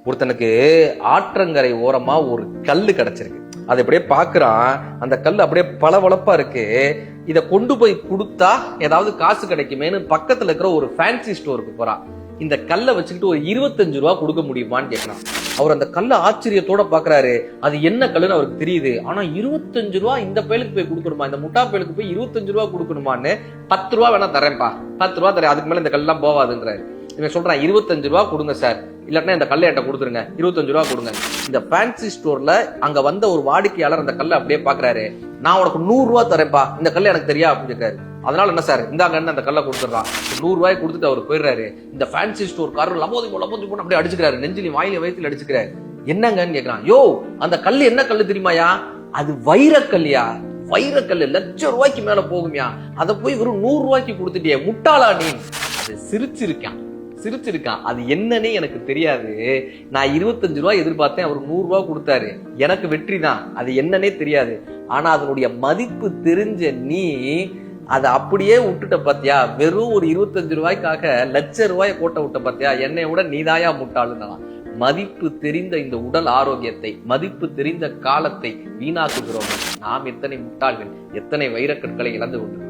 ஒருத்தனுக்கு ஆற்றங்கரை ஓரமா ஒரு கல்லு கிடைச்சிருக்கு. அதை அப்படியே பாக்குறான், அந்த கல் அப்படியே பளபளப்பா இருக்கு. இத கொண்டு போய் கொடுத்தா ஏதாவது காசு கிடைக்குமேனு பக்கத்துல இருக்கிற ஒரு ஃபேன்சி ஸ்டோருக்கு போறான். இந்த கல்லை வச்சுக்கிட்டு ஒரு 25 ரூபா கொடுக்க முடியுமான்னு கேட்கறான். அவர் அந்த கல்லை ஆச்சரியத்தோட பாக்குறாரு. அது என்ன கல்லுன்னு அவருக்கு தெரியுது. ஆனா 25 ரூபா இந்த பயலுக்கு போய் கொடுக்கணுமா, இந்த முட்டா பயலுக்கு போய் 25 ரூபா கொடுக்கணுமான்னு 10 ரூபா வேணா தரேன்ப்பா, 10 ரூபா தரேன், அதுக்கு மேல இந்த கல்லாம் போவாதுங்கிறாரு. இவன் சொல்றான் 25 ரூபா கொடுங்க சார், இல்லாட்டினா இந்த கல்லை என்கிட்ட கொடுத்துருங்க, 25 ரூபா கொடுங்க. இந்த ஃபேன்சி ஸ்டோர்ல அங்க வந்த ஒரு வாடிக்கையாளர் அந்த கல்லை அப்படியே பாக்குறாரு. நான் உனக்கு 100 ரூபா தரேன்ப்பா, இந்த கல்லை எனக்கு தெரியா அப்படின்னு இருக்காரு. அதனால என்ன சார் இந்தாங்கன்னு அந்த கல்லை கொடுத்துறான். 100 ரூபாய் கொடுத்துட்டு அவர் போயிடுறாரு. இந்த ஃபேன்சி ஸ்டோர் காரர் லபோதி போன அப்படியே அடிச்சுக்கிறாரு, நெஞ்சிலி வாயில வயிற்றுல அடிச்சுக்கிறாரு. என்னங்கன்னு கேக்குறான். யோ, அந்த கல்லு என்ன கல்லு தெரியுமாயா? அது வைரக்கல்லியா, வைரக்கல் லட்சம் ரூபாய்க்கு மேல போகுமியா, அதை போய் வெறும் 100 ரூபாய்க்கு கொடுத்துட்டியே, முட்டாளா நீ. அது சிரிச்சிருக்கான். அது என்னன்னே எனக்கு தெரியாது. நான் 25 ரூபாய் எதிர்பார்த்தேன், அவர் 100 ரூபாய் கொடுத்தாரு, எனக்கு வெற்றி தான். அது என்னன்னே தெரியாது. ஆனா அதனுடைய மதிப்பு தெரிஞ்ச நீ அதை அப்படியே விட்டுட்ட பாத்தியா, வெறும் ஒரு 25 ரூபாய்க்காக லட்சம் ரூபாயை கோட்டை விட்ட பாத்தியா, என்னை விட நீதாயா முட்டாளுன்னா. மதிப்பு தெரிந்த இந்த உடல் ஆரோக்கியத்தை, மதிப்பு தெரிந்த காலத்தை வீணாக்குகிறோம். நாம் எத்தனை முட்டாள்கள், எத்தனை வைரக்கற்களை இழந்து கொண்டு